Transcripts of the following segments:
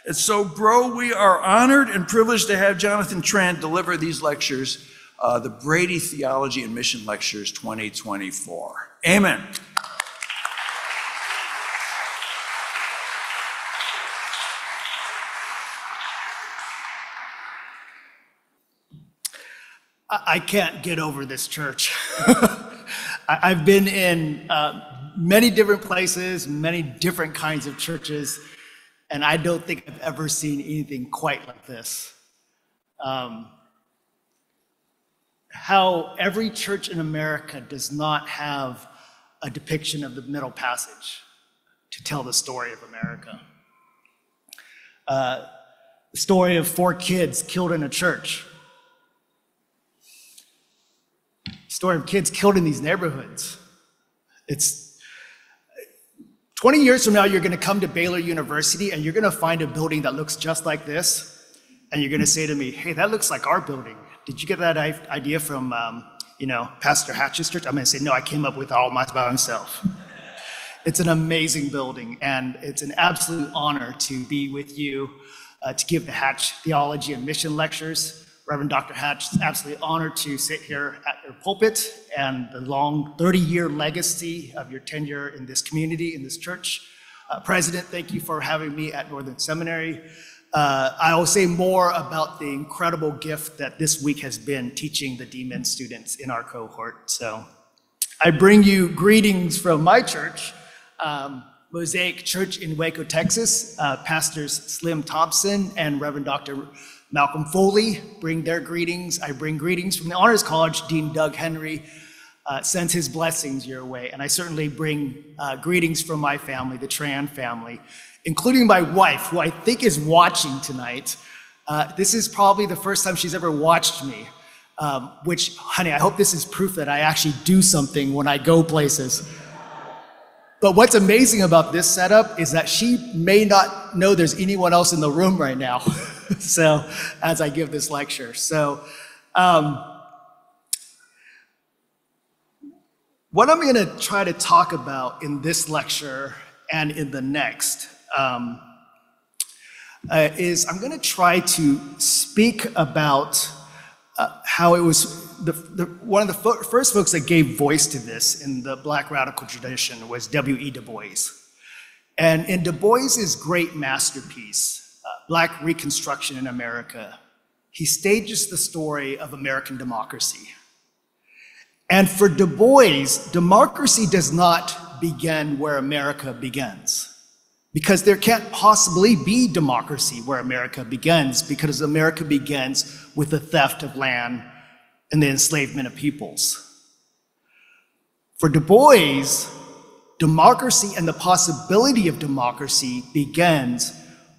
And so, bro, we are honored and privileged to have Jonathan Tran deliver these lectures, the Brady Theology and Mission Lectures 2024. Amen. I can't get over this church. I've been in many different places, many different kinds of churches, and I don't think I've ever seen anything quite like this. How every church in America does not have a depiction of the middle passage to tell the story of America. The story of 4 kids killed in a church. Story of kids killed in these neighborhoods. It's 20 years from now, you're going to come to Baylor University and you're going to find a building that looks just like this. And you're going to say to me, hey, that looks like our building. Did you get that idea from, Pastor Hatch's church? I'm going to say, no, I came up with it all by myself. It's an amazing building, and it's an absolute honor to be with you to give the Hatch Theology and Mission Lectures. Reverend Dr. Hatch, it's absolutely honored to sit here at your pulpit and the long 30-year legacy of your tenure in this community, in this church. President, thank you for having me at Northern Seminary. I will say more about the incredible gift that this week has been teaching the D-Min students in our cohort. So I bring you greetings from my church, Mosaic Church in Waco, Texas. Pastors Slim Thompson and Reverend Dr. Malcolm Foley bring their greetings. I bring greetings from the Honors College. Dean Doug Henry sends his blessings your way. And I certainly bring greetings from my family, the Tran family, including my wife, who I think is watching tonight. This is probably the first time she's ever watched me, which, honey, I hope this is proof that I actually do something when I go places. But what's amazing about this setup is that she may not know there's anyone else in the room right now. So, as I give this lecture. So, what I'm going to try to talk about in this lecture and in the next is I'm going to try to speak about how it was one of the first folks that gave voice to this in the Black radical tradition was W.E. Du Bois. And in Du Bois's great masterpiece, Black Reconstruction in America, he stages the story of American democracy. And for Du Bois, democracy does not begin where America begins, because there can't possibly be democracy where America begins, because America begins with the theft of land and the enslavement of peoples. For Du Bois, democracy and the possibility of democracy begins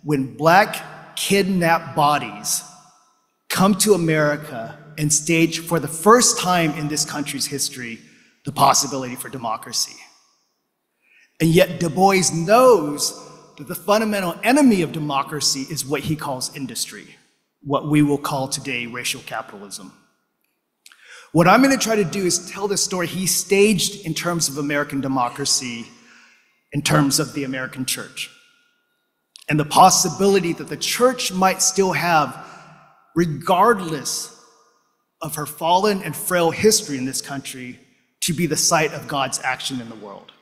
when Black kidnapped bodies come to America and stage for the first time in this country's history the possibility for democracy. And yet Du Bois knows that the fundamental enemy of democracy is what he calls industry, what we will call today racial capitalism. What I'm going to try to do is tell the story he staged in terms of American democracy, in terms of the American church, and the possibility that the church might still have, regardless of her fallen and frail history in this country, to be the site of God's action in the world.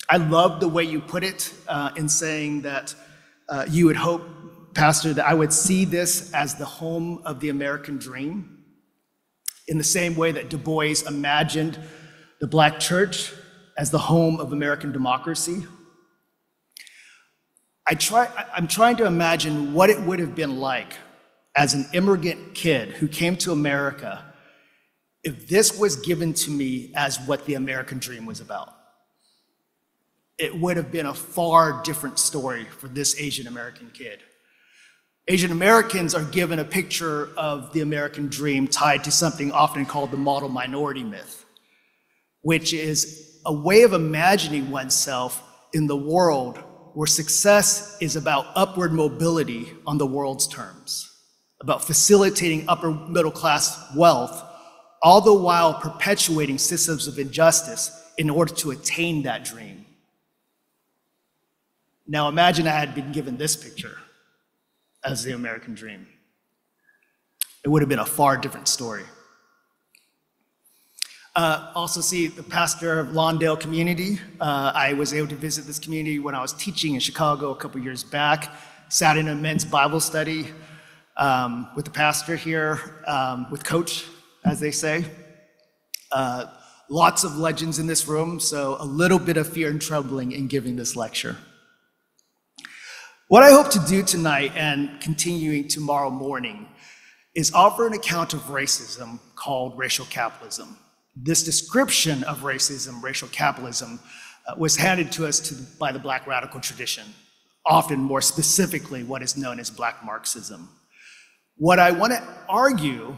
I love the way you put it in saying that you would hope, Pastor, that I would see this as the home of the American dream, in the same way that Du Bois imagined the Black church as the home of American democracy. I'm trying to imagine what it would have been like as an immigrant kid who came to America if this was given to me as what the American dream was about. It would have been a far different story for this Asian American kid. Asian Americans are given a picture of the American dream tied to something often called the model minority myth, which is a way of imagining oneself in the world where success is about upward mobility on the world's terms, about facilitating upper middle class wealth, all the while perpetuating systems of injustice in order to attain that dream. Now imagine I had been given this picture as the American dream. It would have been a far different story. Also see the pastor of Lawndale community. I was able to visit this community when I was teaching in Chicago a couple years back. Sat in a men's Bible study with the pastor here, with Coach, as they say. Lots of legends in this room, so a little bit of fear and trembling in giving this lecture. What I hope to do tonight and continuing tomorrow morning is offer an account of racism called racial capitalism. This description of racism, racial capitalism, was handed to us by the Black radical tradition, often more specifically what is known as Black Marxism. What I want to argue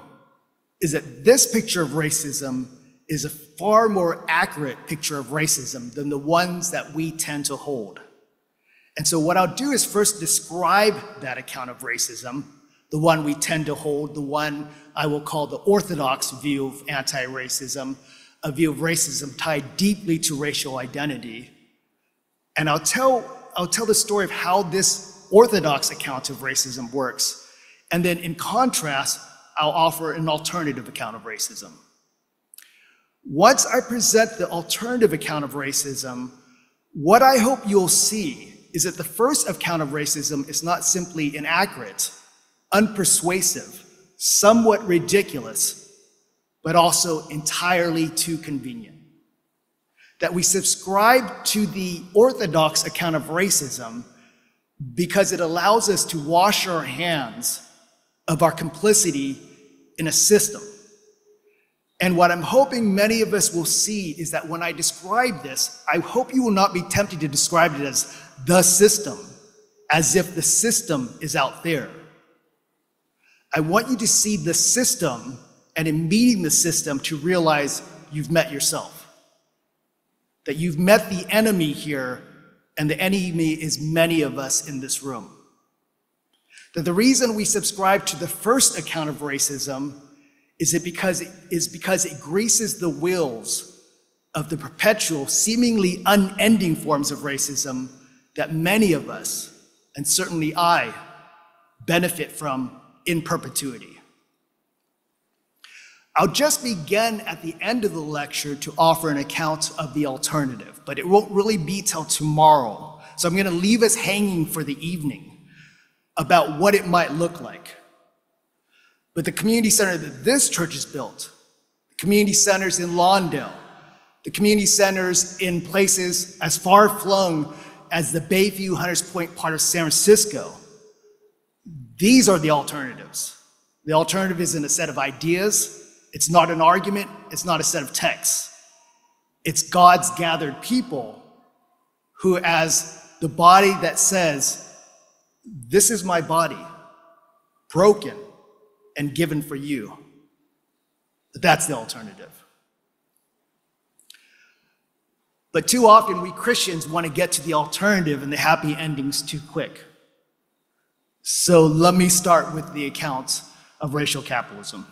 is that this picture of racism is a far more accurate picture of racism than the ones that we tend to hold. And so what I'll do is first describe that account of racism, the one we tend to hold, the one I will call the orthodox view of anti-racism, a view of racism tied deeply to racial identity. And I'll tell the story of how this orthodox account of racism works. And then in contrast, I'll offer an alternative account of racism. Once I present the alternative account of racism, what I hope you'll see is that the first account of racism is not simply inaccurate, unpersuasive, somewhat ridiculous, but also entirely too convenient. That we subscribe to the orthodox account of racism because it allows us to wash our hands of our complicity in a system. And what I'm hoping many of us will see is that when I describe this, I hope you will not be tempted to describe it as the system, as if the system is out there. I want you to see the system, and in meeting the system, to realize you've met yourself. That you've met the enemy here, and the enemy is many of us in this room. That the reason we subscribe to the first account of racism is because it greases the wheels of the perpetual, seemingly unending forms of racism that many of us, and certainly I, benefit from in perpetuity. I'll just begin at the end of the lecture to offer an account of the alternative, but it won't really be till tomorrow. So I'm going to leave us hanging for the evening about what it might look like. But the community center that this church has built, the community centers in Lawndale, the community centers in places as far-flung as the Bayview, Hunters Point part of San Francisco, these are the alternatives. The alternative isn't a set of ideas, it's not an argument, it's not a set of texts. It's God's gathered people who, as the body that says, this is my body, broken and given for you. That's the alternative. But too often we Christians want to get to the alternative and the happy endings too quick. So let me start with the account of racial capitalism.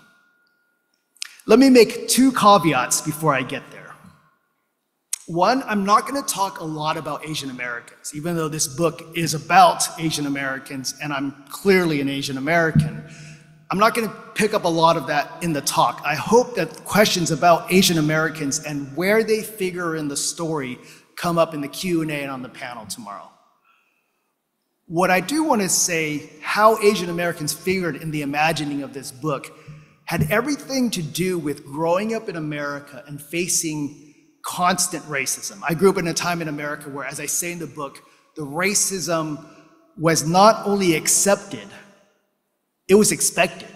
Let me make two caveats before I get there. One, I'm not going to talk a lot about Asian Americans, even though this book is about Asian Americans and I'm clearly an Asian American. I'm not going to pick up a lot of that in the talk. I hope that questions about Asian Americans and where they figure in the story come up in the Q&A and on the panel tomorrow. What I do want to say, how Asian Americans figured in the imagining of this book had everything to do with growing up in America and facing constant racism. I grew up in a time in America where, as I say in the book, the racism was not only accepted, it was expected.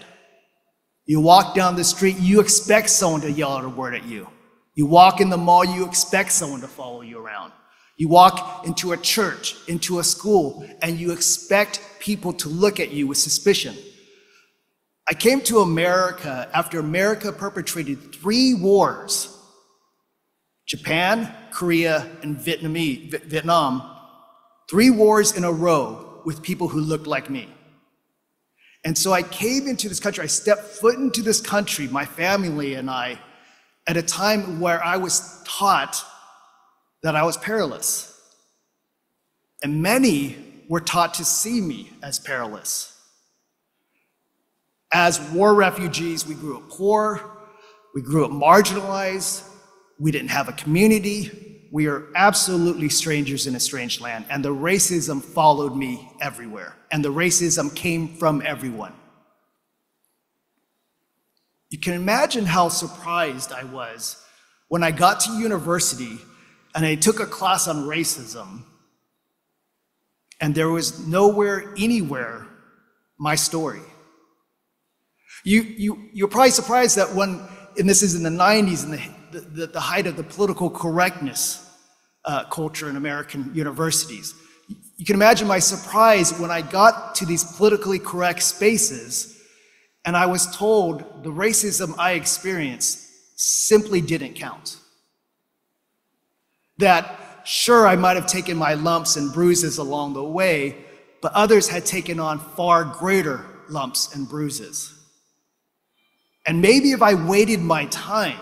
You walk down the street, you expect someone to yell out a word at you. You walk in the mall, you expect someone to follow you around. You walk into a church, into a school, and you expect people to look at you with suspicion. I came to America after America perpetrated 3 wars: Japan, Korea, and Vietnam. 3 wars in a row with people who looked like me. And so I came into this country, I stepped foot into this country, my family and I, at a time where I was taught that I was perilous. And many were taught to see me as perilous. As war refugees, we grew up poor, we grew up marginalized, we didn't have a community, we are absolutely strangers in a strange land, and the racism followed me everywhere, and the racism came from everyone. You can imagine how surprised I was when I got to university and I took a class on racism, and there was nowhere, anywhere, my story. You're probably surprised that when, and this is in the 90s, in the height of the political correctness culture in American universities. You can imagine my surprise when I got to these politically correct spaces and I was told the racism I experienced simply didn't count. That sure, I might have taken my lumps and bruises along the way, but others had taken on far greater lumps and bruises. And maybe if I waited my time,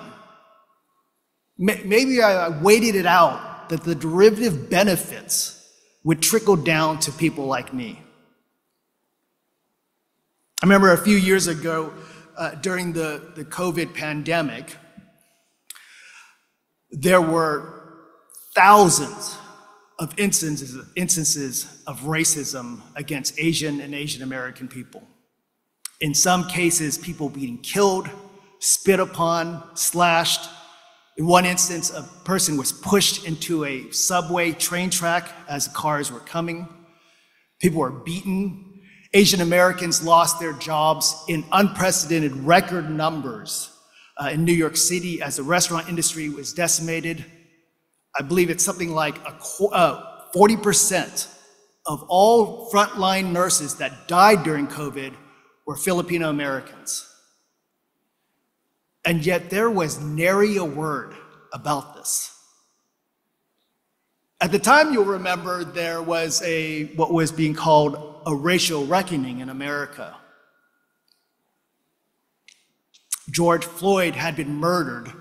maybe I waited it out, that the derivative benefits would trickle down to people like me. I remember a few years ago, during the COVID pandemic, there were thousands of instances of racism against Asian and Asian American people. In some cases, people being killed, spit upon, slashed. In one instance, a person was pushed into a subway train track as cars were coming. People were beaten. Asian Americans lost their jobs in unprecedented record numbers in New York City as the restaurant industry was decimated. I believe it's something like 40% of all frontline nurses that died during COVID were Filipino Americans. And yet there was nary a word about this. At the time, you'll remember there was what was being called a racial reckoning in America. George Floyd had been murdered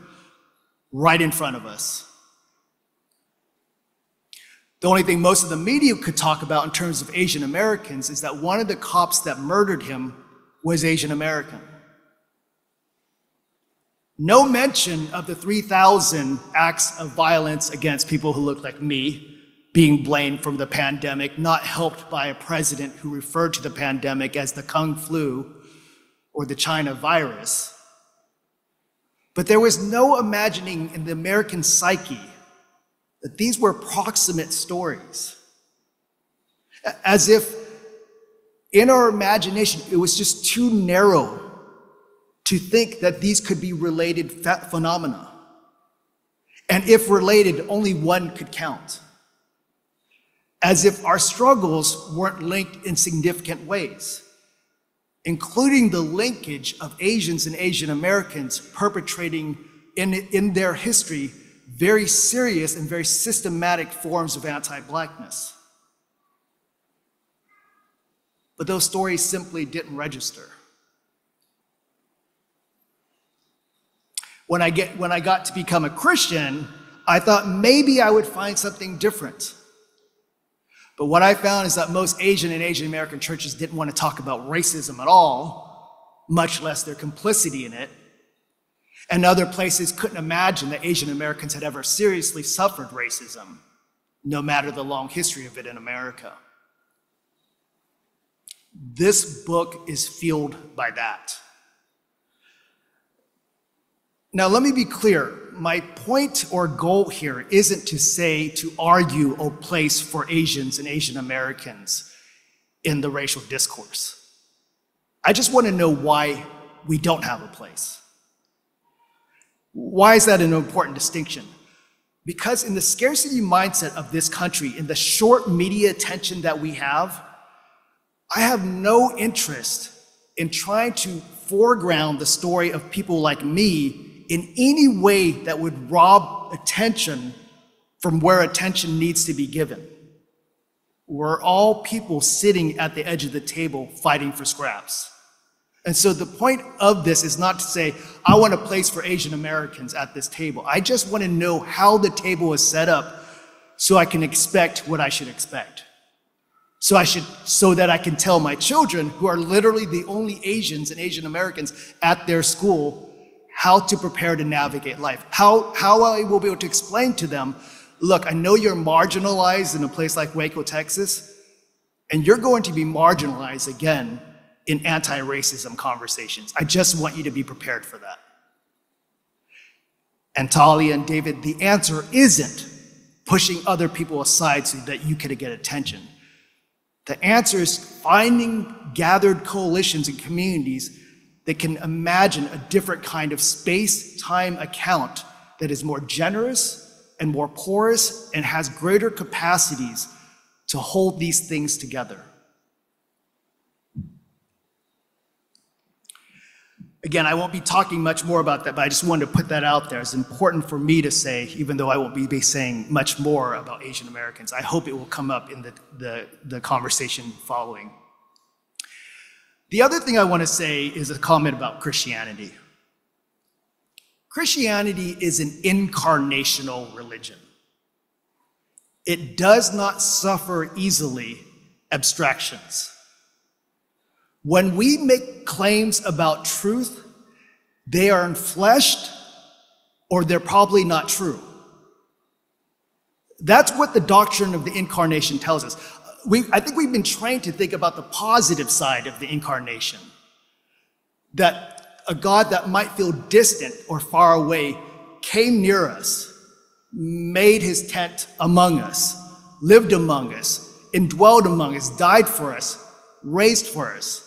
right in front of us. The only thing most of the media could talk about in terms of Asian Americans is that one of the cops that murdered him was Asian American. No mention of the 3,000 acts of violence against people who looked like me being blamed from the pandemic, not helped by a president who referred to the pandemic as the Kung flu or the China virus. But there was no imagining in the American psyche that these were proximate stories. As if in our imagination, it was just too narrow to think that these could be related phenomena. And if related, only one could count. As if our struggles weren't linked in significant ways, including the linkage of Asians and Asian Americans perpetrating in their history very serious and very systematic forms of anti-Blackness. But those stories simply didn't register. When I got to become a Christian, I thought maybe I would find something different. But what I found is that most Asian and Asian American churches didn't want to talk about racism at all, much less their complicity in it. And other places couldn't imagine that Asian Americans had ever seriously suffered racism, no matter the long history of it in America. This book is fueled by that. Now, let me be clear. My point or goal here isn't to argue a place for Asians and Asian Americans in the racial discourse. I just want to know why we don't have a place. Why is that an important distinction? Because in the scarcity mindset of this country, in the short media attention that we have, I have no interest in trying to foreground the story of people like me in any way that would rob attention from where attention needs to be given. We're all people sitting at the edge of the table fighting for scraps. And so the point of this is not to say, I want a place for Asian Americans at this table. I just want to know how the table is set up so I can expect what I should expect. So that I can tell my children, who are literally the only Asians and Asian Americans at their school, how to prepare to navigate life. How I will be able to explain to them, look, I know you're marginalized in a place like Waco, Texas, and you're going to be marginalized again in anti-racism conversations. I just want you to be prepared for that. And Talia and David, the answer isn't pushing other people aside so that you can get attention. The answer is finding gathered coalitions and communities that can imagine a different kind of space-time account that is more generous and more porous and has greater capacities to hold these things together. Again, I won't be talking much more about that, but I just wanted to put that out there. It's important for me to say, even though I won't be saying much more about Asian Americans. I hope it will come up in the conversation following. The other thing I want to say is a comment about Christianity. Christianity is an incarnational religion. It does not suffer easily abstractions. When we make claims about truth, they are enfleshed or they're probably not true. That's what the doctrine of the incarnation tells us. I think we've been trained to think about the positive side of the incarnation. That a God that might feel distant or far away came near us, made his tent among us, lived among us, indwelled among us, died for us, raised for us,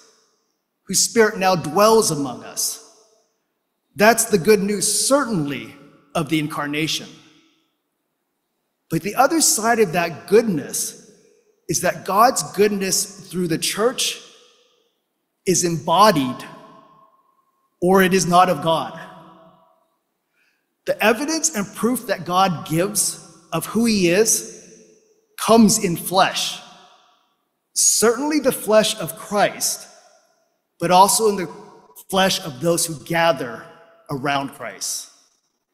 whose spirit now dwells among us. That's the good news, certainly, of the incarnation. But the other side of that goodness is that God's goodness through the church is embodied, or it is not of God. The evidence and proof that God gives of who he is comes in flesh. Certainly the flesh of Christ, but also in the flesh of those who gather around Christ.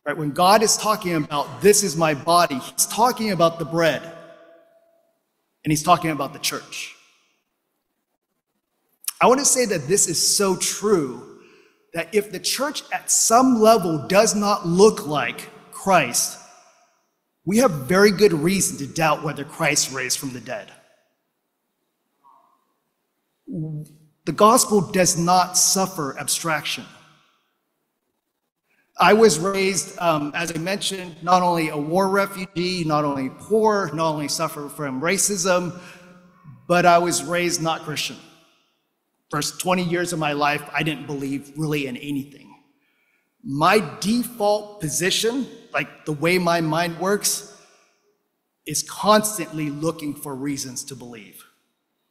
Right? When God is talking about, this is my body, he's talking about the bread, and he's talking about the church. I want to say that this is so true that if the church at some level does not look like Christ, we have very good reason to doubt whether Christ raised from the dead. The gospel does not suffer abstraction. I was raised, as I mentioned, not only a war refugee, not only poor, not only suffer from racism, but I was raised not Christian. First 20 years of my life, I didn't believe really in anything. My default position, like the way my mind works, is constantly looking for reasons to believe.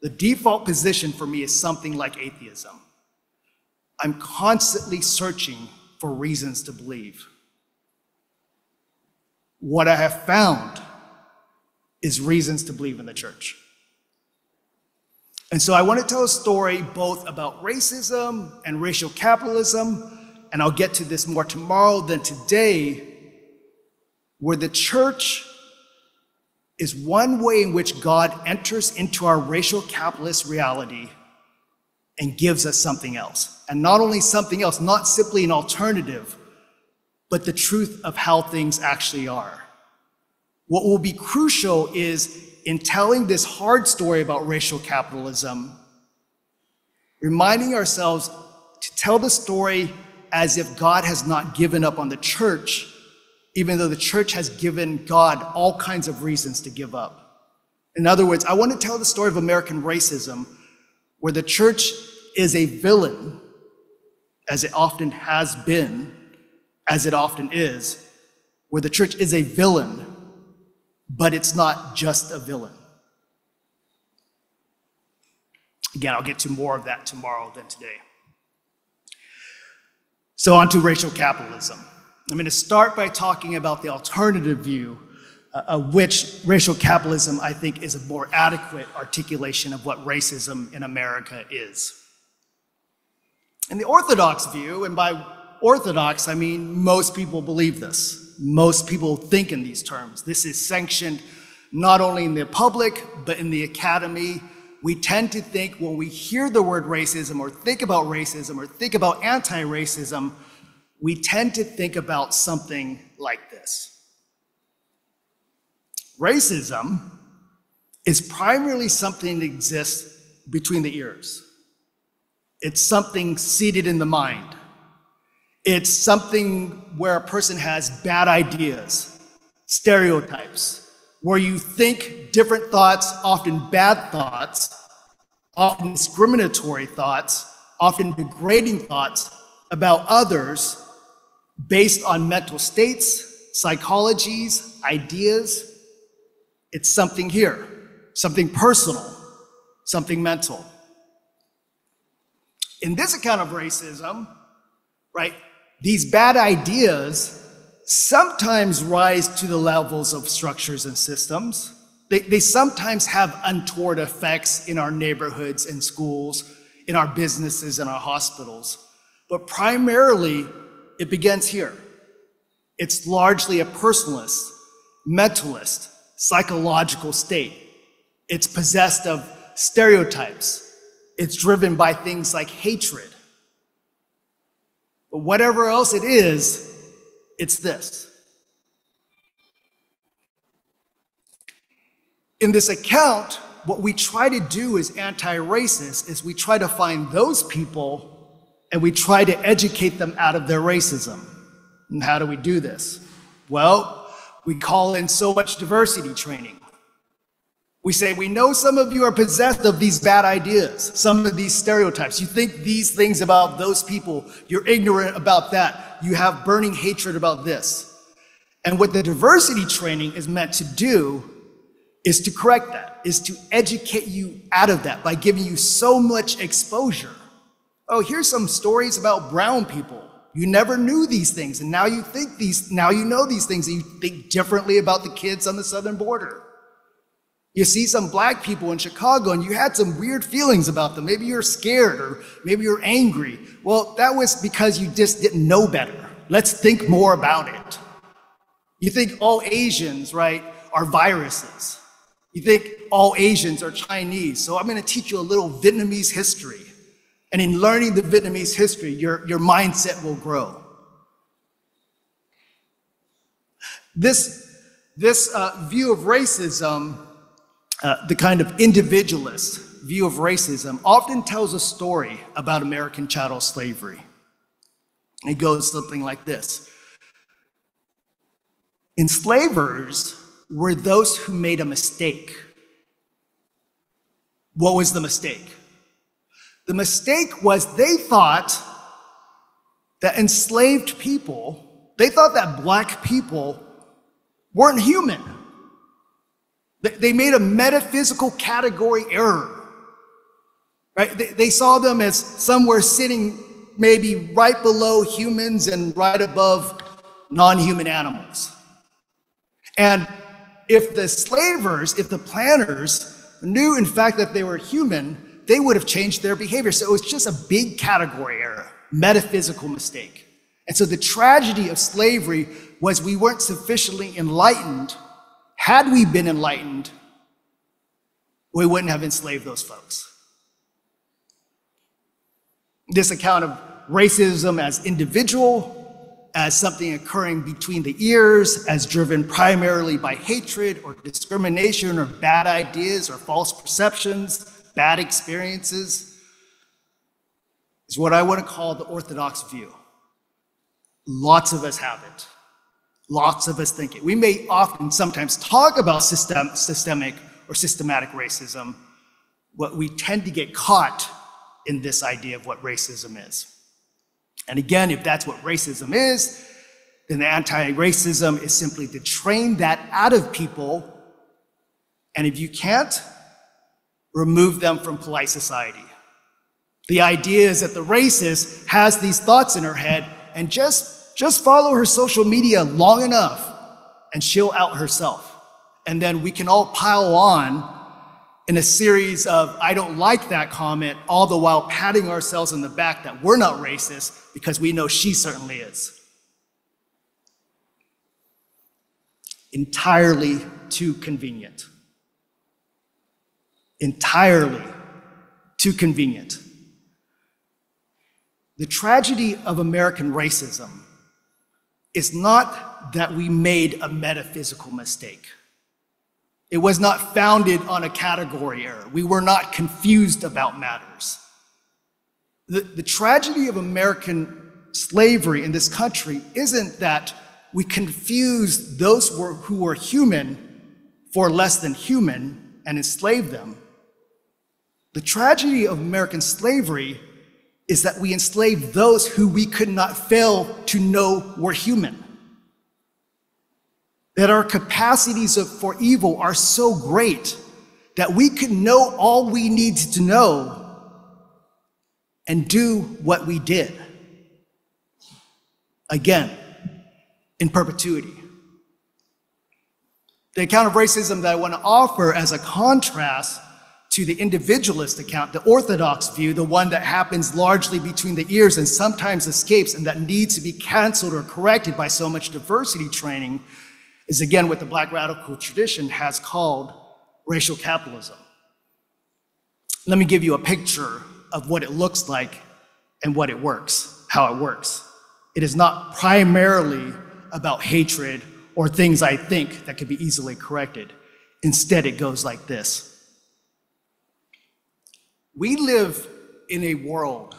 The default position for me is something like atheism. I'm constantly searching for reasons to believe. What I have found is reasons to believe in the church. And so I want to tell a story both about racism and racial capitalism, and I'll get to this more tomorrow than today, where the church is one way in which God enters into our racial capitalist reality and gives us something else. And not only something else, not simply an alternative, but the truth of how things actually are. What will be crucial is in telling this hard story about racial capitalism, reminding ourselves to tell the story as if God has not given up on the church, even though the church has given God all kinds of reasons to give up. In other words, I want to tell the story of American racism, where the church is a villain, as it often has been, as it often is, where the church is a villain, but it's not just a villain. Again, I'll get to more of that tomorrow than today. So on to racial capitalism. I'm going to start by talking about the alternative view, of which racial capitalism, I think, is a more adequate articulation of what racism in America is. In the orthodox view, and by orthodox, I mean most people believe this. Most people think in these terms. This is sanctioned not only in the public, but in the academy. We tend to think when we hear the word racism or think about anti-racism, we tend to think about something like this. Racism is primarily something that exists between the ears. It's something seated in the mind. It's something where a person has bad ideas, stereotypes, where you think different thoughts, often bad thoughts, often discriminatory thoughts, often degrading thoughts about others based on mental states, psychologies, ideas. It's something here, something personal, something mental. In this account of racism, right, these bad ideas sometimes rise to the levels of structures and systems. They sometimes have untoward effects in our neighborhoods and schools, in our businesses and our hospitals. But primarily, it begins here. It's largely a personalist, mentalist, psychological state. It's possessed of stereotypes. It's driven by things like hatred. But whatever else it is, it's this. In this account, what we try to do as anti-racist is we try to find those people and we try to educate them out of their racism. And how do we do this? Well, we call in so much diversity training. We say, we know some of you are possessed of these bad ideas, some of these stereotypes. You think these things about those people. You're ignorant about that. You have burning hatred about this. And what the diversity training is meant to do is to correct that, is to educate you out of that by giving you so much exposure. Oh, here's some stories about brown people. You never knew these things, and now you know these things, and you think differently about the kids on the southern border. You see some black people in Chicago, and you had some weird feelings about them. Maybe you're scared, or maybe you're angry. Well, that was because you just didn't know better. Let's think more about it. You think all Asians, right, are viruses. You think all Asians are Chinese. So I'm going to teach you a little Vietnamese history. And in learning the Vietnamese history, your mindset will grow. This view of racism, the kind of individualist view of racism, often tells a story about American chattel slavery. It goes something like this. Enslavers were those who made a mistake. What was the mistake? The mistake was they thought that enslaved people, they thought that black people weren't human. They made a metaphysical category error, right? They saw them as somewhere sitting maybe right below humans and right above non-human animals. And if the slavers, if the planters knew in fact that they were human, they would have changed their behavior. So it was just a big category error, metaphysical mistake. And so the tragedy of slavery was we weren't sufficiently enlightened. Had we been enlightened, we wouldn't have enslaved those folks. This account of racism as individual, as something occurring between the ears, as driven primarily by hatred or discrimination or bad ideas or false perceptions, bad experiences, is what I want to call the orthodox view. Lots of us have it. Lots of us think it. We may often sometimes talk about systemic or systematic racism, but we tend to get caught in this idea of what racism is. And again, if that's what racism is, then the anti-racism is simply to train that out of people. And if you can't, remove them from polite society. The idea is that the racist has these thoughts in her head and just follow her social media long enough and she'll out herself. And then we can all pile on in a series of, I don't like that comment, all the while patting ourselves on the back that we're not racist because we know she certainly is. entirely too convenient. Entirely too convenient. The tragedy of American racism is not that we made a metaphysical mistake. It was not founded on a category error. We were not confused about matters. The tragedy of American slavery in this country isn't that we confused those who were human for less than human and enslaved them. The tragedy of American slavery is that we enslaved those who we could not fail to know were human. That our capacities for evil are so great that we could know all we needed to know and do what we did. Again, in perpetuity. The account of racism that I want to offer as a contrast to the individualist account, the orthodox view, the one that happens largely between the ears and sometimes escapes and that needs to be canceled or corrected by so much diversity training, is again what the Black radical tradition has called racial capitalism. Let me give you a picture of what it looks like and what it works, how it works. It is not primarily about hatred or things I think that could be easily corrected. Instead, it goes like this. We live in a world,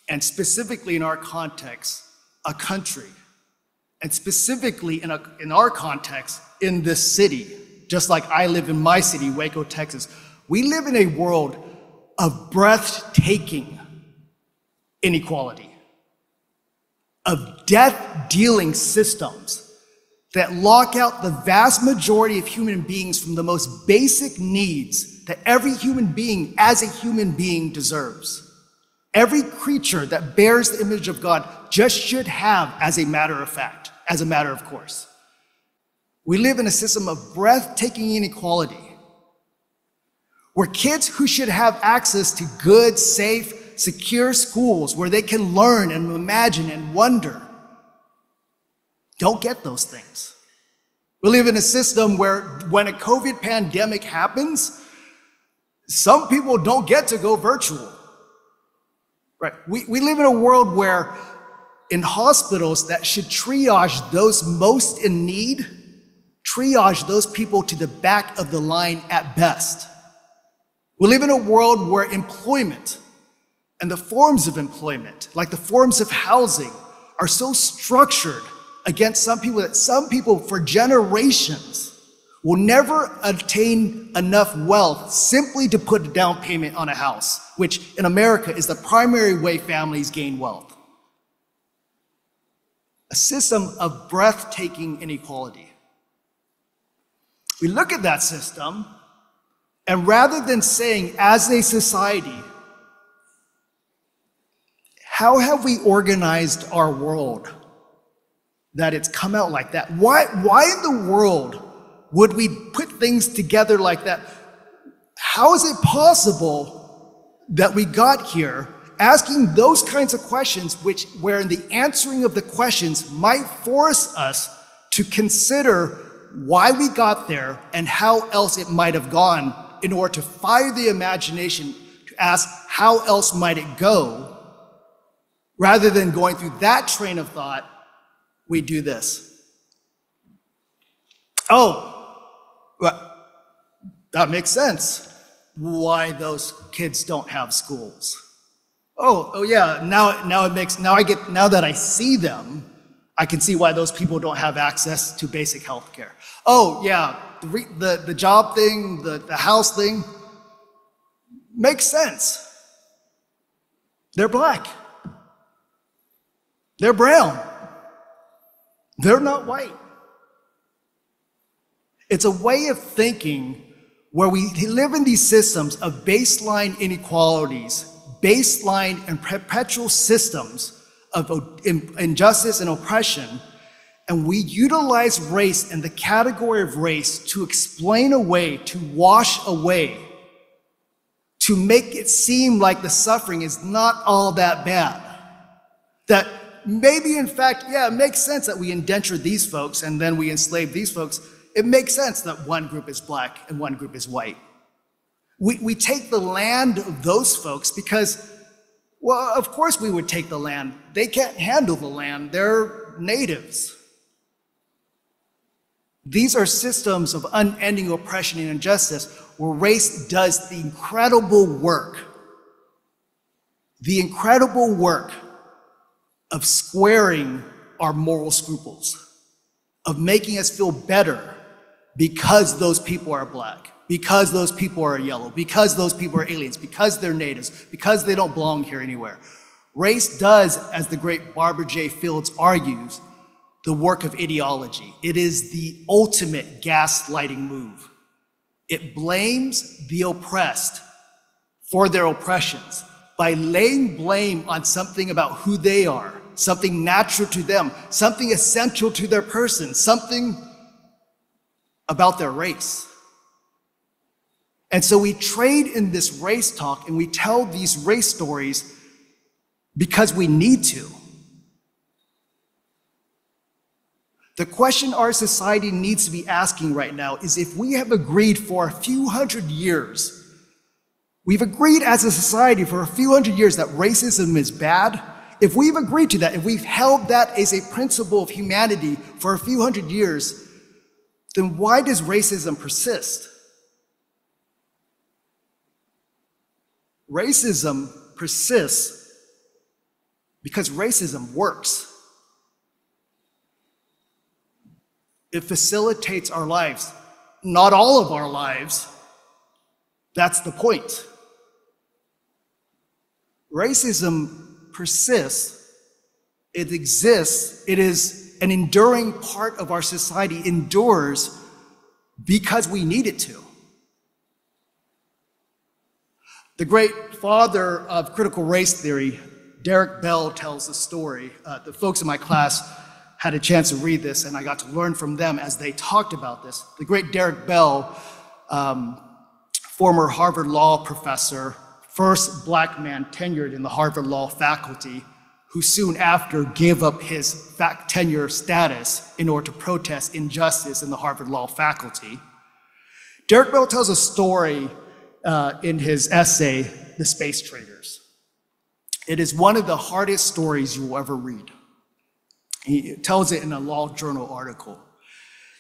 and specifically in our context, a country, and specifically in our context, in this city, just like I live in my city, Waco, Texas. We live in a world of breathtaking inequality, of death-dealing systems that lock out the vast majority of human beings from the most basic needs that every human being as a human being deserves. Every creature that bears the image of God just should have as a matter of fact, as a matter of course. We live in a system of breathtaking inequality where kids who should have access to good, safe, secure schools where they can learn and imagine and wonder don't get those things. We live in a system where when a COVID pandemic happens, some people don't get to go virtual. Right? We live in a world where in hospitals that should triage those most in need, triage those people to the back of the line at best. We live in a world where employment and the forms of employment, like the forms of housing, are so structured against some people that some people for generations will never attain enough wealth simply to put a down payment on a house, which in America is the primary way families gain wealth. A system of breathtaking inequality. We look at that system, and rather than saying, as a society, how have we organized our world that it's come out like that? Why in the world would we put things together like that? How is it possible that we got here asking those kinds of questions where in the answering of the questions might force us to consider why we got there and how else it might have gone in order to fire the imagination to ask how else might it go, rather than going through that train of thought, we do this. Oh, well, that makes sense. Why those kids don't have schools. Oh yeah, now that I see them, I can see why those people don't have access to basic health care. Oh yeah, the job thing, the house thing, makes sense. They're black. They're brown. They're not white. It's a way of thinking where we live in these systems of baseline inequalities, baseline and perpetual systems of injustice and oppression, and we utilize race and the category of race to explain away, to wash away, to make it seem like the suffering is not all that bad. That maybe in fact, yeah, it makes sense that we indenture these folks and then we enslave these folks. It makes sense that one group is black and one group is white. We take the land of those folks because, well, of course we would take the land. They can't handle the land. They're natives. These are systems of unending oppression and injustice where race does the incredible work of squaring our moral scruples, of making us feel better because those people are black, because those people are yellow, because those people are aliens, because they're natives, because they don't belong here anywhere. Race does, as the great Barbara J. Fields argues, the work of ideology. It is the ultimate gaslighting move. It blames the oppressed for their oppressions by laying blame on something about who they are, something natural to them, something essential to their person, something about their race. And so we trade in this race talk and we tell these race stories because we need to. The question our society needs to be asking right now is if we have agreed for a few hundred years, we've agreed as a society for a few hundred years that racism is bad. If we've agreed to that, if we've held that as a principle of humanity for a few hundred years, then why does racism persist? Racism persists because racism works. It facilitates our lives. Not all of our lives. That's the point. Racism persists. It exists. It is an enduring part of our society, endures because we need it to. The great father of critical race theory, Derek Bell, tells a story. The folks in my class had a chance to read this, and I got to learn from them as they talked about this. The great Derek Bell, former Harvard Law professor, first black man tenured in the Harvard Law faculty, who soon after gave up his tenure status in order to protest injustice in the Harvard Law faculty. Derek Bell tells a story in his essay, The Space Traders. It is one of the hardest stories you will ever read. He tells it in a law journal article.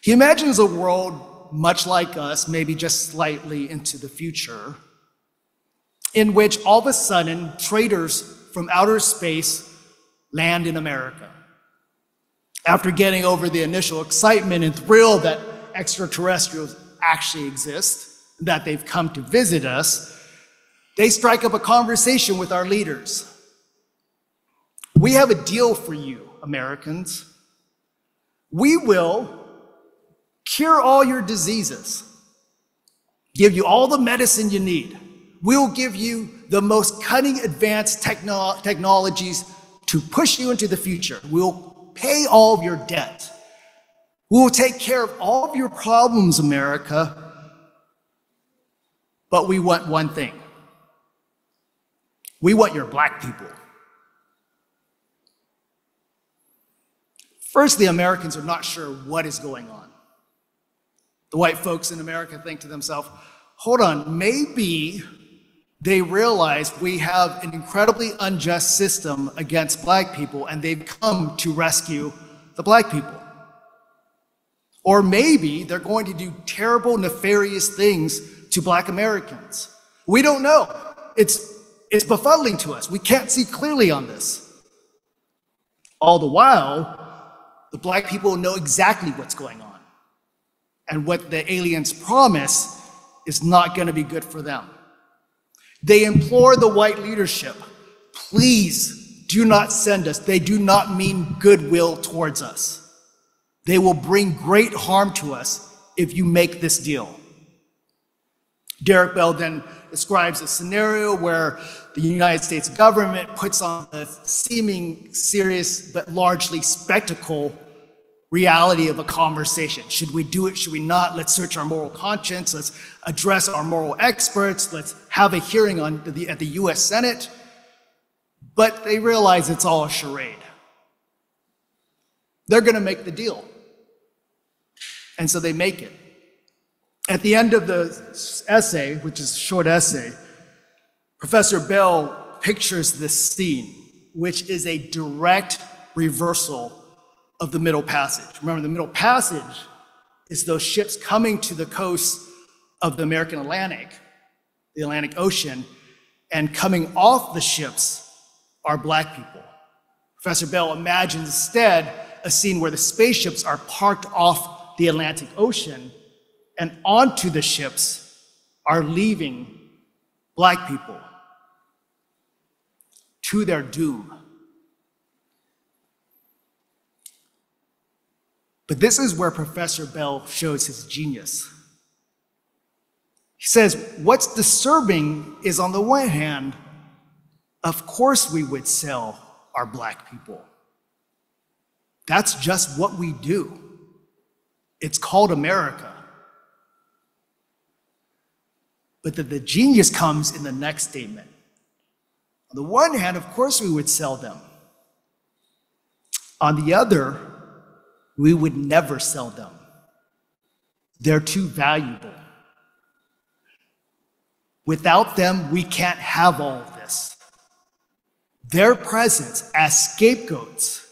He imagines a world much like us, maybe just slightly into the future, in which all of a sudden traders from outer space land in America. After getting over the initial excitement and thrill that extraterrestrials actually exist, that they've come to visit us, they strike up a conversation with our leaders. We have a deal for you, Americans. We will cure all your diseases, give you all the medicine you need. We'll give you the most cutting advanced technologies to push you into the future. We'll pay all of your debt. We will take care of all of your problems, America. But we want one thing. We want your black people. First, the Americans are not sure what is going on. The white folks in America think to themselves, hold on, maybe they realize we have an incredibly unjust system against black people and they've come to rescue the black people. Or maybe they're going to do terrible, nefarious things to black Americans. We don't know. It's befuddling to us. We can't see clearly on this. All the while, the black people know exactly what's going on. And what the aliens promise is not going to be good for them. They implore the white leadership, please do not send us. They do not mean goodwill towards us. They will bring great harm to us if you make this deal. Derek Bell then describes a scenario where the United States government puts on a seeming serious but largely spectacle reality of a conversation. Should we do it? Should we not? Let's search our moral conscience. Let's address our moral experts. Let's have a hearing at the US Senate. But they realize it's all a charade. They're going to make the deal. And so they make it. At the end of the essay, which is a short essay, Professor Bell pictures this scene, which is a direct reversal of the Middle Passage. Remember, the Middle Passage is those ships coming to the coast of the American Atlantic, the Atlantic Ocean, and coming off the ships are black people. Professor Bell imagines instead a scene where the spaceships are parked off the Atlantic Ocean, and onto the ships are leaving black people to their doom. But this is where Professor Bell shows his genius. He says, what's disturbing is, on the one hand, of course we would sell our black people. That's just what we do. It's called America. But the genius comes in the next statement. On the one hand, of course we would sell them. On the other, we would never sell them. They're too valuable. Without them, we can't have all of this. Their presence as scapegoats,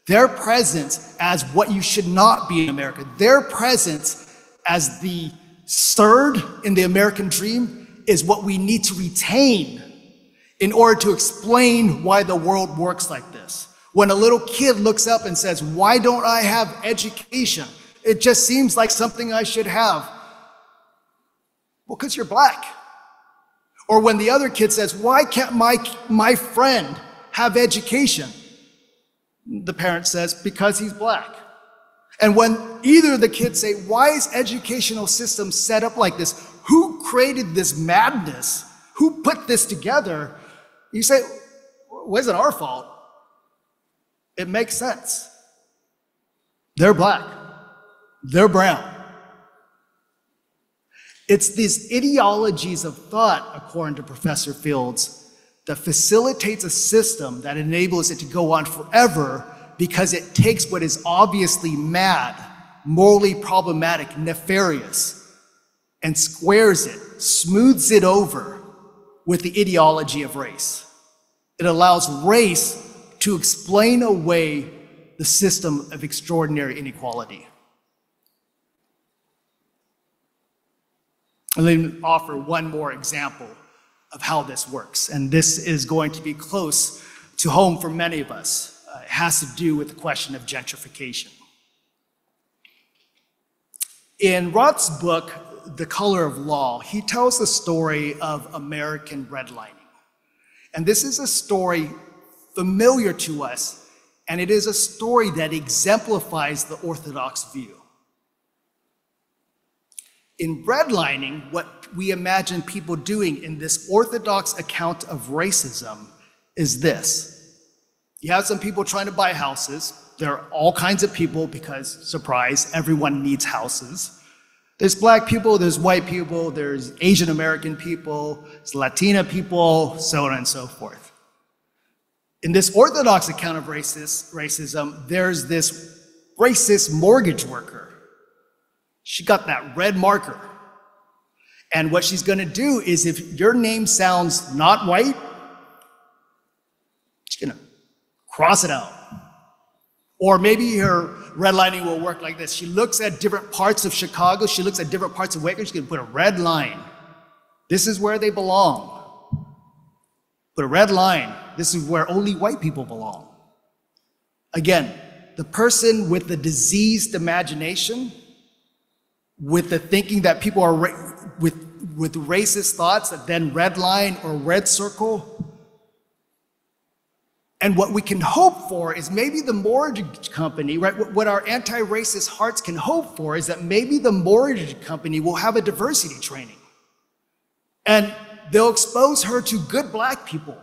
their presence as what you should not be in America, their presence as the third in the American dream is what we need to retain in order to explain why the world works like this. When a little kid looks up and says, why don't I have education? It just seems like something I should have. Well, because you're black. Or when the other kid says, why can't my friend have education? The parent says, because he's black. And when either of the kids say, why is educational system set up like this? Who created this madness? Who put this together? You say, well, it wasn't our fault. It makes sense. They're black. They're brown. It's these ideologies of thought, according to Professor Fields, that facilitates a system that enables it to go on forever because it takes what is obviously mad, morally problematic, nefarious, and squares it, smooths it over with the ideology of race. It allows race to explain away the system of extraordinary inequality. And let me offer one more example of how this works. And this is going to be close to home for many of us. It has to do with the question of gentrification. In Roth's book, The Color of Law, he tells the story of American redlining. And this is a story familiar to us, and it is a story that exemplifies the Orthodox view. In redlining, what we imagine people doing in this Orthodox account of racism is this. You have some people trying to buy houses. There are all kinds of people because, surprise, everyone needs houses. There's black people, there's white people, there's Asian American people, there's Latina people, so on and so forth. In this Orthodox account of racism, there's this racist mortgage worker. She got that red marker. And what she's gonna do is, if your name sounds not white, she's gonna cross it out. Or maybe her redlining will work like this. She looks at different parts of Chicago, she looks at different parts of Waco, she's gonna put a red line. This is where they belong. Put a red line. This is where only white people belong. Again, the person with the diseased imagination, with the thinking that people are with racist thoughts that then red line or red circle. And what we can hope for is maybe the mortgage company, right? What our anti-racist hearts can hope for is that maybe the mortgage company will have a diversity training. And they'll expose her to good black people.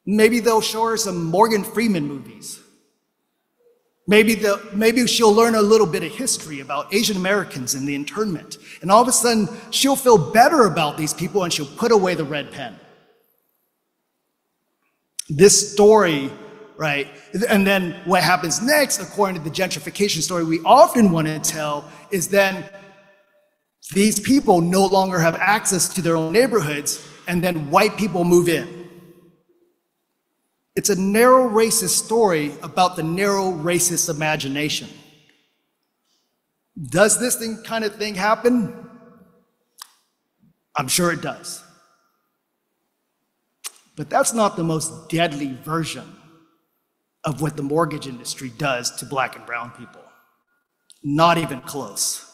Maybe they'll show her some Morgan Freeman movies. Maybe she'll learn a little bit of history about Asian Americans and the internment. And all of a sudden, she'll feel better about these people and she'll put away the red pen. This story right? And then what happens next, according to the gentrification story we often want to tell, is then these people no longer have access to their own neighborhoods, and then white people move in. It's a narrow racist story about the narrow racist imagination. Does this kind of thing happen? I'm sure it does. But that's not the most deadly version of what the mortgage industry does to Black and brown people. Not even close.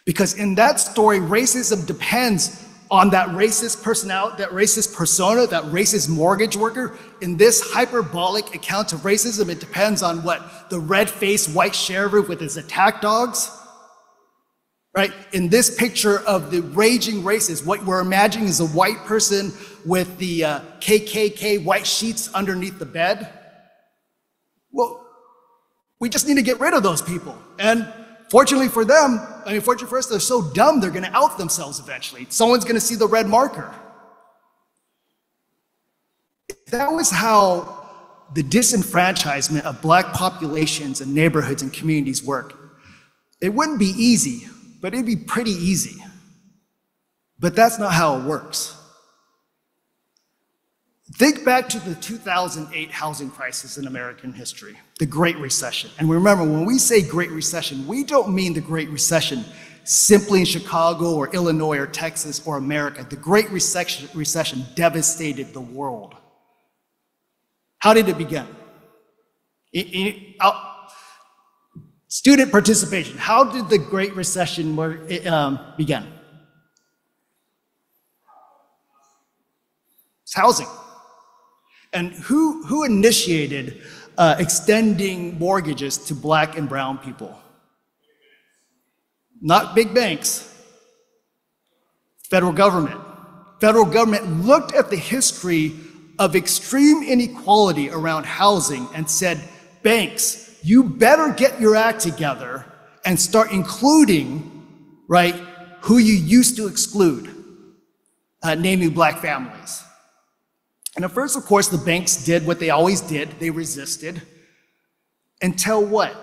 Because in that story, racism depends on that racist personality, that racist persona, that racist mortgage worker. In this hyperbolic account of racism, it depends on what the red-faced white sheriff with his attack dogs, right? In this picture of the raging racist, what we're imagining is a white person with the KKK white sheets underneath the bed. Well, we just need to get rid of those people. And fortunately for them, fortunately for us, they're so dumb, they're gonna out themselves eventually. Someone's gonna see the red marker. If that was how the disenfranchisement of Black populations and neighborhoods and communities work, it wouldn't be easy, but it'd be pretty easy. But that's not how it works. Think back to the 2008 housing crisis in American history, the Great Recession. And remember, when we say Great Recession, we don't mean the Great Recession simply in Chicago or Illinois or Texas or America. The Great Recession devastated the world. How did it begin? Student participation. How did the Great Recession begin? It's housing. And who initiated extending mortgages to Black and brown people? Not big banks. Federal government. Federal government looked at the history of extreme inequality around housing and said, banks, you better get your act together and start including, right, who you used to exclude, namely Black families. And at first, of course, the banks did what they always did. They resisted. Until what?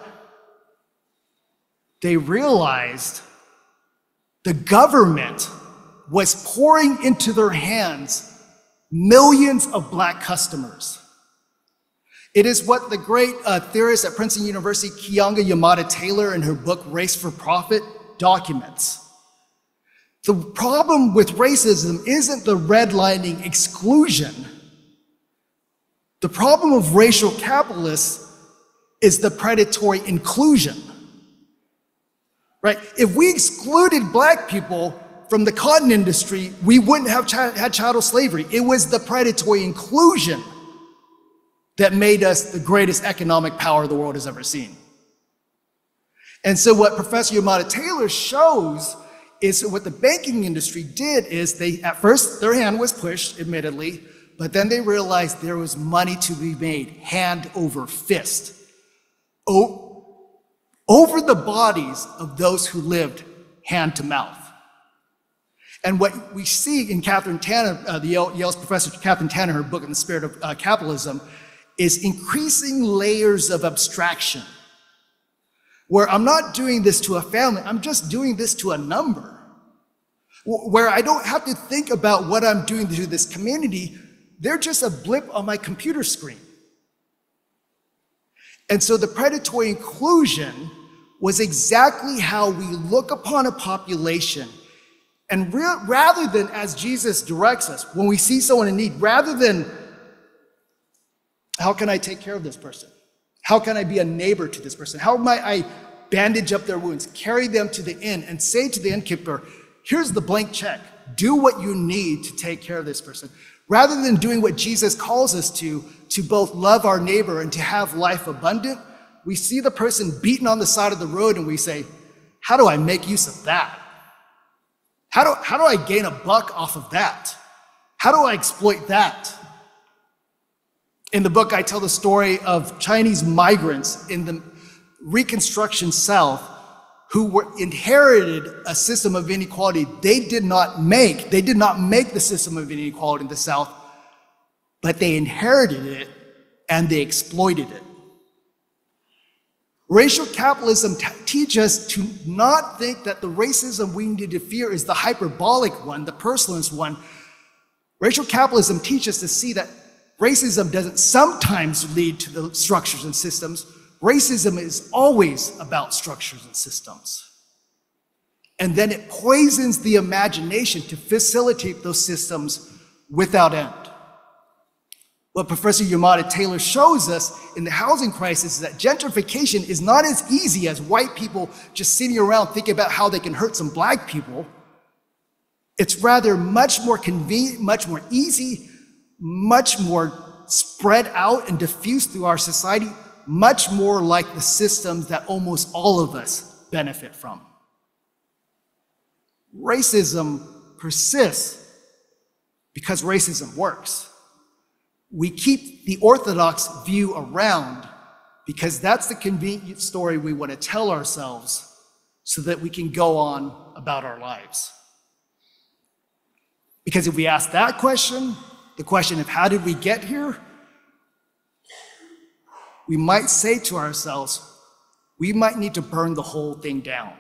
They realized the government was pouring into their hands millions of Black customers. It is what the great theorist at Princeton University, Keeanga-Yamahtta Taylor, in her book, Race for Profit, documents. The problem with racism isn't the redlining exclusion. The problem of racial capitalists is the predatory inclusion, right? If we excluded Black people from the cotton industry, we wouldn't have had chattel slavery. It was the predatory inclusion that made us the greatest economic power the world has ever seen. And so what Professor Yamahtta Taylor shows is what the banking industry did is they, at first, their hand was pushed, admittedly, but then they realized there was money to be made, hand over fist, over the bodies of those who lived hand to mouth. And what we see in Catherine Tanner, Yale's professor Catherine Tanner, her book In the Spirit of Capitalism, is increasing layers of abstraction, where I'm not doing this to a family, I'm just doing this to a number, where I don't have to think about what I'm doing to this community. They're just a blip on my computer screen. And so the predatory inclusion was exactly how we look upon a population. And rather than, as Jesus directs us, when we see someone in need, rather than, how can I take care of this person? How can I be a neighbor to this person? How might I bandage up their wounds, carry them to the inn, and say to the innkeeper, here's the blank check. Do what you need to take care of this person. Rather than doing what Jesus calls us to both love our neighbor and to have life abundant, we see the person beaten on the side of the road and we say, how do I make use of that? How do I gain a buck off of that? How do I exploit that? In the book, I tell the story of Chinese migrants in the Reconstruction South who inherited a system of inequality they did not make. They did not make the system of inequality in the South, but they inherited it and they exploited it. Racial capitalism teaches us to not think that the racism we need to fear is the hyperbolic one, the personalist one. Racial capitalism teaches us to see that racism doesn't sometimes lead to the structures and systems. Racism is always about structures and systems. And then it poisons the imagination to facilitate those systems without end. What Professor Yamada Taylor shows us in the housing crisis is that gentrification is not as easy as white people just sitting around thinking about how they can hurt some black people. It's rather much more convenient, much more easy, much more spread out and diffuse through our society, much more like the systems that almost all of us benefit from. Racism persists because racism works. We keep the orthodox view around because that's the convenient story we want to tell ourselves so that we can go on about our lives. Because if we ask that question, the question of how did we get here, we might say to ourselves, we might need to burn the whole thing down.